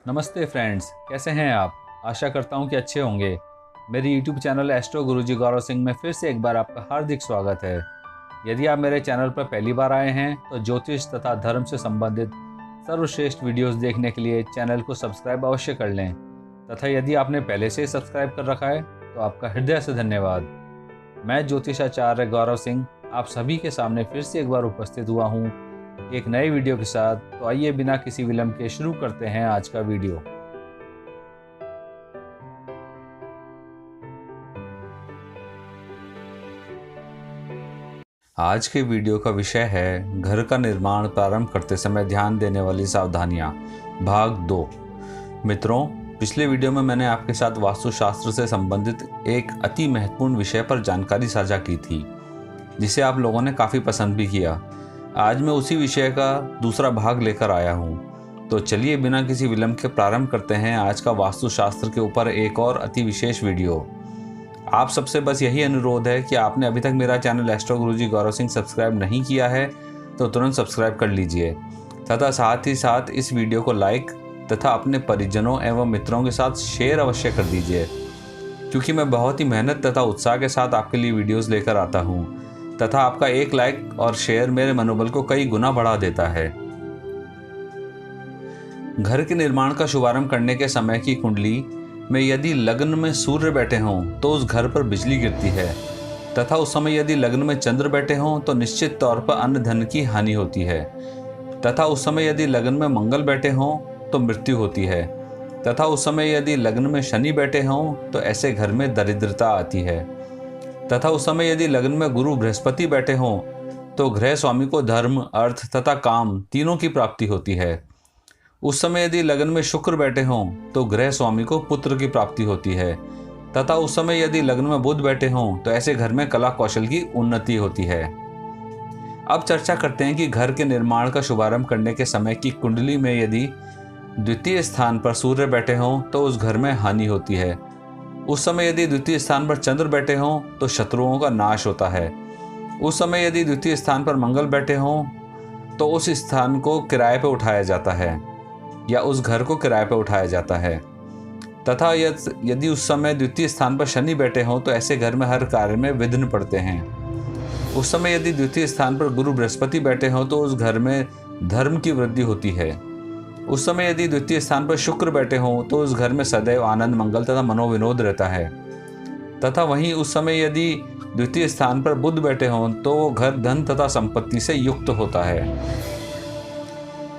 नमस्ते फ्रेंड्स, कैसे हैं आप। आशा करता हूं कि अच्छे होंगे। मेरी यूट्यूब चैनल एस्ट्रो गुरुजी गौरव सिंह में फिर से एक बार आपका हार्दिक स्वागत है। यदि आप मेरे चैनल पर पहली बार आए हैं तो ज्योतिष तथा धर्म से संबंधित सर्वश्रेष्ठ वीडियोस देखने के लिए चैनल को सब्सक्राइब अवश्य कर लें तथा यदि आपने पहले से ही सब्सक्राइब कर रखा है तो आपका हृदय से धन्यवाद। मैं ज्योतिषाचार्य गौरव सिंह आप सभी के सामने फिर से एक बार उपस्थित हुआ हूँ एक नए वीडियो के साथ। तो आइए बिना किसी विलंब के शुरू करते हैं आज का वीडियो। आज के वीडियो का विषय है घर का निर्माण प्रारंभ करते समय ध्यान देने वाली सावधानियां, भाग 2। मित्रों, पिछले वीडियो में मैंने आपके साथ वास्तुशास्त्र से संबंधित एक अति महत्वपूर्ण विषय पर जानकारी साझा की थी, जिसे आप लोगों ने काफ़ी पसंद भी किया। आज मैं उसी विषय का दूसरा भाग लेकर आया हूँ। तो चलिए बिना किसी विलंब के प्रारंभ करते हैं आज का वास्तुशास्त्र के ऊपर एक और अति विशेष वीडियो। आप सबसे बस यही अनुरोध है कि आपने अभी तक मेरा चैनल एस्ट्रो गुरुजी गौरव सिंह सब्सक्राइब नहीं किया है तो तुरंत सब्सक्राइब कर लीजिए तथा साथ ही साथ इस वीडियो को लाइक तथा अपने परिजनों एवं मित्रों के साथ शेयर अवश्य कर दीजिए, क्योंकि मैं बहुत ही मेहनत तथा उत्साह के साथ आपके लिए वीडियोस लेकर आता हूँ तथा आपका एक लाइक और शेयर मेरे मनोबल को कई गुना बढ़ा देता है। घर के निर्माण का शुभारंभ करने के समय की कुंडली में यदि लग्न में सूर्य बैठे हों तो उस घर पर बिजली गिरती है तथा उस समय यदि लग्न में चंद्र बैठे हों तो निश्चित तौर पर अन्न धन की हानि होती है तथा उस समय यदि लग्न में मंगल बैठे हों तो मृत्यु होती है तथा उस समय यदि लग्न में शनि बैठे हों तो ऐसे घर में दरिद्रता आती है तथा उस समय यदि लग्न में गुरु बृहस्पति बैठे हों तो गृह स्वामी को धर्म, अर्थ तथा काम तीनों की प्राप्ति होती है। उस समय यदि लग्न में शुक्र बैठे हों तो गृह स्वामी को पुत्र की प्राप्ति होती है तथा उस समय यदि लग्न में बुध बैठे हों तो ऐसे घर में कला कौशल की उन्नति होती है। अब चर्चा करते हैं कि घर के निर्माण का शुभारंभ करने के समय की कुंडली में यदि द्वितीय स्थान पर सूर्य बैठे हों तो उस घर में हानि होती है। उस समय यदि द्वितीय स्थान पर चंद्र बैठे हों तो शत्रुओं का नाश होता है। उस समय यदि द्वितीय स्थान पर मंगल बैठे हों तो उस स्थान को किराए पर उठाया जाता है या उस घर को किराए पर उठाया जाता है। तथा यदि उस समय द्वितीय स्थान पर शनि बैठे हों तो ऐसे घर में हर कार्य में विघ्न पड़ते हैं। उस समय यदि द्वितीय स्थान पर गुरु बृहस्पति बैठे हों तो उस घर में धर्म की वृद्धि होती है। उस समय यदि द्वितीय स्थान पर शुक्र बैठे हों तो उस घर में सदैव आनंद, मंगल तथा मनोविनोद रहता है। तथा वहीं उस समय यदि द्वितीय स्थान पर बुध बैठे हों तो वो घर धन तथा संपत्ति से युक्त होता है।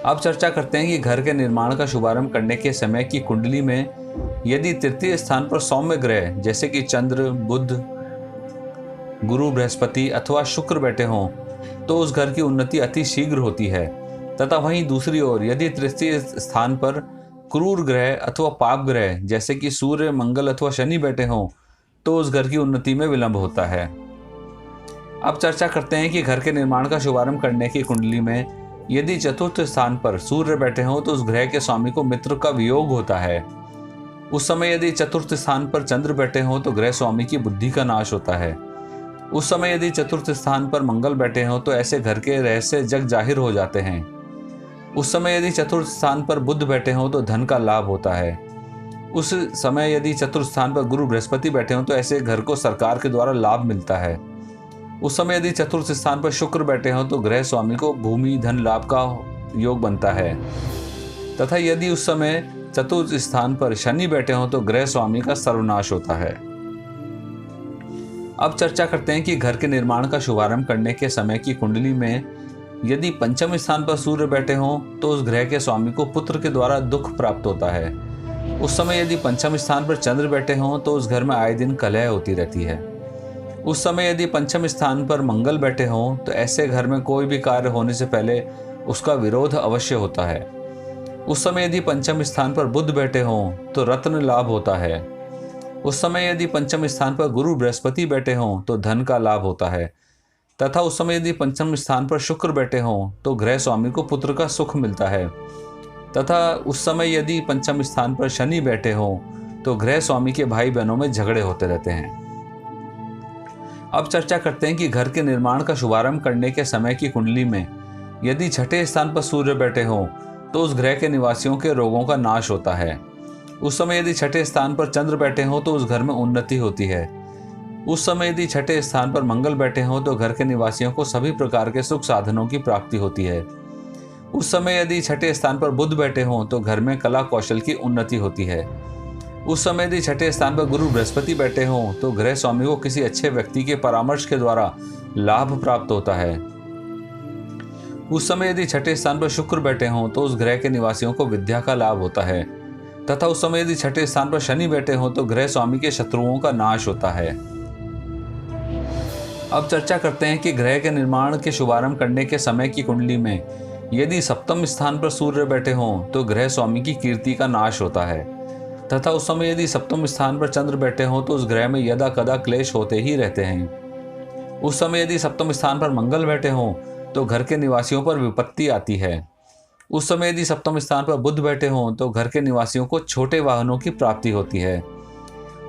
अब चर्चा करते हैं कि घर के निर्माण का शुभारंभ करने के समय की कुंडली में यदि तृतीय स्थान पर सौम्य ग्रह जैसे कि चंद्र, बुध, गुरु, बृहस्पति अथवा शुक्र बैठे हों तो उस घर की उन्नति अति शीघ्र होती है। तथा वहीं दूसरी ओर यदि तृतीय स्थान पर क्रूर ग्रह अथवा पाप ग्रह जैसे कि सूर्य, मंगल अथवा शनि बैठे हों तो उस घर की उन्नति में विलंब होता है। अब चर्चा करते हैं कि घर के निर्माण का शुभारंभ करने की कुंडली में यदि चतुर्थ स्थान पर सूर्य बैठे हों तो उस ग्रह के स्वामी को मित्र का वियोग होता है। उस समय यदि चतुर्थ स्थान पर चंद्र बैठे हों तो गृह स्वामी की बुद्धि का नाश होता है। उस समय यदि चतुर्थ स्थान पर मंगल बैठे हों तो ऐसे घर के रहस्य जग जाहिर हो जाते हैं। उस समय यदि चतुर्थ स्थान पर बुध बैठे हों तो धन का लाभ होता है। उस समय यदि चतुर्थ स्थान पर गुरु बृहस्पति बैठे हों तो ऐसे घर को सरकार के द्वारा लाभ मिलता है। उस समय यदि चतुर्थ स्थान पर शुक्र बैठे हों तो गृह स्वामी को भूमि, धन लाभ का योग बनता है। तथा यदि उस समय चतुर्थ स्थान पर शनि बैठे हों तो गृह स्वामी का सर्वनाश होता है। अब चर्चा करते हैं कि घर के निर्माण का शुभारंभ करने के समय की कुंडली में यदि पंचम स्थान पर सूर्य बैठे हों तो उस ग्रह के स्वामी को पुत्र के द्वारा दुख प्राप्त होता है। उस समय यदि पंचम स्थान पर चंद्र बैठे हों तो उस घर में आए दिन कलह होती रहती है। उस समय यदि पंचम स्थान पर मंगल बैठे हों तो ऐसे घर में कोई भी कार्य होने से पहले उसका विरोध अवश्य होता है। उस समय यदि पंचम स्थान पर बुध बैठे हों तो रत्न लाभ होता है। उस समय यदि पंचम स्थान पर गुरु बृहस्पति बैठे हों तो धन का लाभ होता है। तथा उस समय यदि पंचम स्थान पर शुक्र बैठे हों तो गृह स्वामी को पुत्र का सुख मिलता है। तथा उस समय यदि पंचम स्थान पर शनि बैठे हों तो गृह स्वामी के भाई बहनों में झगड़े होते रहते हैं। अब चर्चा करते हैं कि घर के निर्माण का शुभारंभ करने के समय की कुंडली में यदि छठे स्थान पर सूर्य बैठे हों तो उस ग्रह के निवासियों के रोगों का नाश होता है। उस समय यदि छठे स्थान पर चंद्र बैठे हों तो उस घर में उन्नति होती है। उस समय यदि छठे स्थान पर मंगल बैठे हों तो घर के निवासियों को सभी प्रकार के सुख साधनों की प्राप्ति होती है। उस समय यदि छठे स्थान पर बुध बैठे हों तो घर में कला कौशल की उन्नति होती है। उस समय यदि छठे स्थान पर गुरु बृहस्पति बैठे हों तो गृह स्वामी को किसी अच्छे व्यक्ति के परामर्श के द्वारा लाभ प्राप्त होता है। उस समय यदि छठे स्थान पर शुक्र बैठे हों तो उस ग्रह के निवासियों को विद्या का लाभ होता है तथा उस समय यदि छठे स्थान पर शनि बैठे हों तो गृह स्वामी के शत्रुओं का नाश होता है। अब चर्चा करते हैं कि ग्रह के निर्माण के शुभारंभ करने के समय की कुंडली में यदि सप्तम स्थान पर सूर्य बैठे हों तो गृह स्वामी की कीर्ति का नाश होता है तथा उस समय यदि सप्तम स्थान पर चंद्र बैठे हों तो उस ग्रह में यदा कदा क्लेश होते ही रहते हैं। उस समय यदि सप्तम स्थान पर मंगल बैठे हों तो घर के निवासियों पर विपत्ति आती है। उस समय यदि सप्तम स्थान पर बुध बैठे हों तो घर के निवासियों को छोटे वाहनों की प्राप्ति होती है।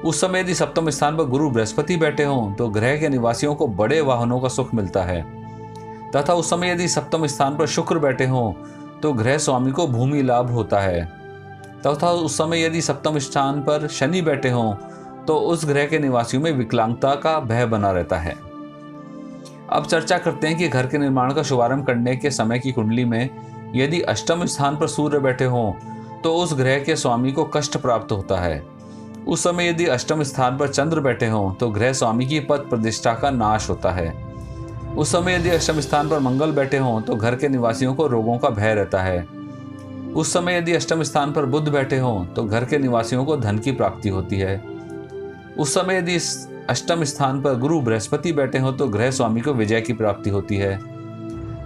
उस समय यदि सप्तम स्थान पर गुरु बृहस्पति बैठे हों तो ग्रह के निवासियों को बड़े वाहनों का सुख मिलता है तथा उस समय यदि सप्तम स्थान पर शुक्र बैठे हों तो गृह स्वामी को भूमि लाभ होता है तथा उस समय यदि सप्तम स्थान पर शनि बैठे हों तो उस ग्रह के निवासियों में विकलांगता का भय बना रहता है। अब चर्चा करते हैं कि घर के निर्माण का शुभारंभ करने के समय की कुंडली में यदि अष्टम स्थान पर सूर्य बैठे हों तो उस ग्रह के स्वामी को कष्ट प्राप्त होता है। उस समय यदि अष्टम स्थान पर चंद्र बैठे हों तो गृह स्वामी की पद प्रतिष्ठा का नाश होता है। उस समय यदि अष्टम स्थान पर मंगल बैठे हों तो घर के निवासियों को रोगों का भय रहता है। उस समय यदि अष्टम स्थान पर बुध बैठे हों तो घर के निवासियों को धन की प्राप्ति होती है। उस समय यदि अष्टम स्थान पर गुरु बृहस्पति बैठे हों तो गृह स्वामी को विजय की प्राप्ति होती है।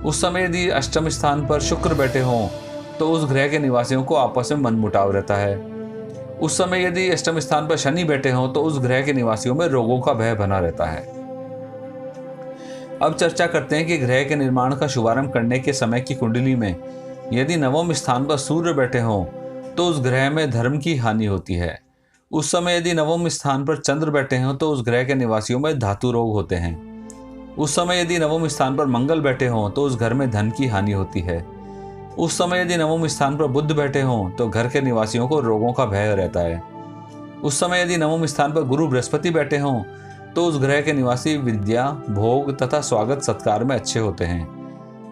उस समय यदि अष्टम स्थान पर शुक्र बैठे हों तो उस ग्रह के निवासियों को आपस में मनमुटाव रहता है। उस समय यदि अष्टम स्थान पर शनि बैठे हों तो उस ग्रह के निवासियों में रोगों का भय बना रहता है। अब चर्चा करते हैं कि ग्रह के निर्माण का शुभारंभ करने के समय की कुंडली में यदि नवम स्थान पर सूर्य बैठे हों तो उस ग्रह में धर्म की हानि होती है। उस समय यदि नवम स्थान पर चंद्र बैठे हों तो उस ग्रह के निवासियों में धातु रोग होते हैं। उस समय यदि नवम स्थान पर मंगल बैठे हों तो उस घर में धन की हानि होती है। उस समय यदि नवम स्थान पर बुध बैठे हों तो घर के निवासियों को रोगों का भय रहता है। उस समय यदि नवम स्थान पर गुरु बृहस्पति बैठे हों तो उस ग्रह के निवासी विद्या, भोग तथा स्वागत सत्कार में अच्छे होते हैं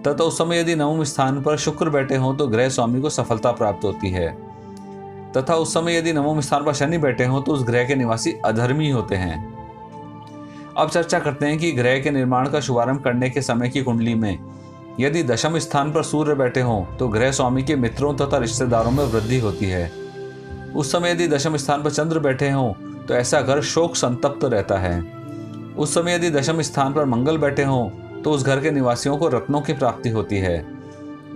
तथा उस समय यदि नवम स्थान पर शुक्र बैठे हों तो गृह स्वामी को सफलता प्राप्त होती है तथा उस समय यदि नवम स्थान पर शनि बैठे हों तो उस ग्रह के निवासी अधर्मी होते हैं। अब चर्चा करते हैं कि ग्रह के निर्माण का शुभारंभ करने के समय की कुंडली में यदि दशम स्थान पर सूर्य बैठे हों तो गृह स्वामी के मित्रों तथा रिश्तेदारों में वृद्धि होती है। उस समय यदि दशम स्थान पर चंद्र बैठे हों तो ऐसा घर शोक संतप्त रहता है। उस समय यदि दशम स्थान पर मंगल बैठे हों तो उस घर के निवासियों को रत्नों की प्राप्ति होती है।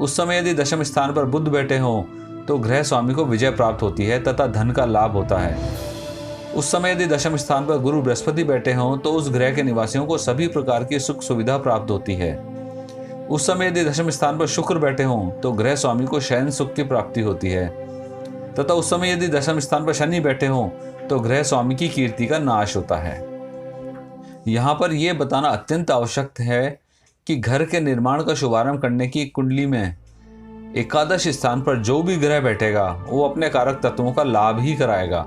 उस समय यदि दशम स्थान पर बुध बैठे हों तो गृह स्वामी को विजय प्राप्त होती है तथा धन का लाभ होता है। उस समय यदि दशम स्थान पर गुरु बृहस्पति बैठे हों तो उस ग्रह के निवासियों को सभी प्रकार की सुख सुविधा प्राप्त होती है। उस समय यदि दशम स्थान पर शुक्र बैठे हों तो गृह स्वामी को शयन सुख की प्राप्ति होती है तथा उस समय यदि दशम स्थान पर शनि बैठे हों तो गृह स्वामी की कीर्ति का नाश होता है। यहाँ पर यह बताना अत्यंत आवश्यक है कि घर के निर्माण का शुभारंभ करने की कुंडली में एकादश स्थान पर जो भी ग्रह बैठेगा वो अपने कारक तत्वों का लाभ ही कराएगा।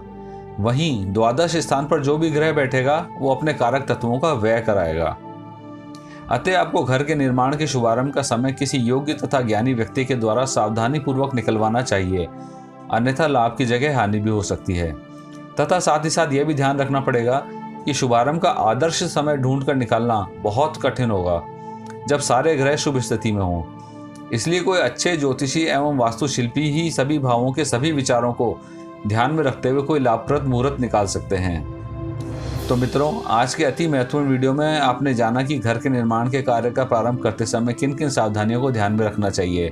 वहीं द्वादश स्थान पर जो भी ग्रह बैठेगा वो अपने कारक तत्वों का व्यय कराएगा। अतः आपको घर के निर्माण के शुभारंभ का समय किसी योग्य तथा ज्ञानी व्यक्ति के द्वारा सावधानी पूर्वक निकलवाना चाहिए, अन्यथा लाभ की जगह हानि भी हो सकती है। तथा साथ ही साथ यह भी ध्यान रखना पड़ेगा कि शुभारंभ का आदर्श समय ढूंढ कर निकालना बहुत कठिन होगा जब सारे ग्रह शुभ स्थिति में हों। इसलिए कोई अच्छे ज्योतिषी एवं वास्तुशिल्पी ही सभी भावों के सभी विचारों को ध्यान में रखते हुए कोई लाभप्रद मुहूर्त निकाल सकते हैं। तो मित्रों, आज के अति महत्वपूर्ण वीडियो में आपने जाना कि घर के निर्माण के कार्य का प्रारंभ करते समय किन किन सावधानियों को ध्यान में रखना चाहिए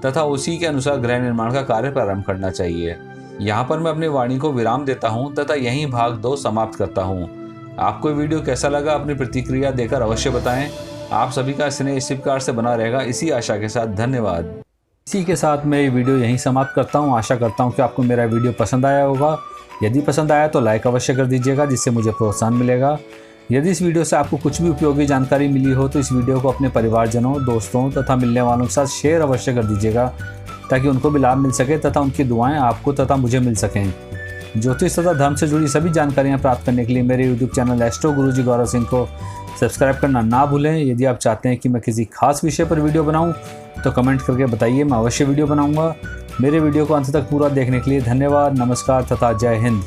तथा उसी के अनुसार गृह निर्माण का कार्य प्रारंभ करना चाहिए। यहाँ पर मैं अपनी वाणी को विराम देता हूँ तथा यहीं भाग 2 समाप्त करता हूँ। आपको वीडियो कैसा लगा अपनी प्रतिक्रिया देकर अवश्य बताएं। आप सभी का स्नेह इस प्रकार से बना रहेगा, इसी आशा के साथ धन्यवाद। इसी के साथ मैं ये वीडियो यहीं समाप्त करता हूँ। आशा करता हूँ कि आपको मेरा वीडियो पसंद आया होगा। यदि पसंद आया तो लाइक अवश्य कर दीजिएगा, जिससे मुझे प्रोत्साहन मिलेगा। यदि इस वीडियो से आपको कुछ भी उपयोगी जानकारी मिली हो तो इस वीडियो को अपने परिवारजनों, दोस्तों तथा मिलने वालों के साथ शेयर अवश्य कर दीजिएगा, ताकि उनको भी लाभ मिल सके तथा उनकी दुआएं आपको तथा मुझे मिल सकें। ज्योतिष तथा धर्म से जुड़ी सभी जानकारियां प्राप्त करने के लिए मेरे यूट्यूब चैनल एस्ट्रो गुरुजी गौरव सिंह को सब्सक्राइब करना ना भूलें। यदि आप चाहते हैं कि मैं किसी खास विषय पर वीडियो बनाऊं तो कमेंट करके बताइए, मैं अवश्य वीडियो बनाऊंगा। मेरे वीडियो को अंत तक पूरा देखने के लिए धन्यवाद, नमस्कार तथा जय हिंद।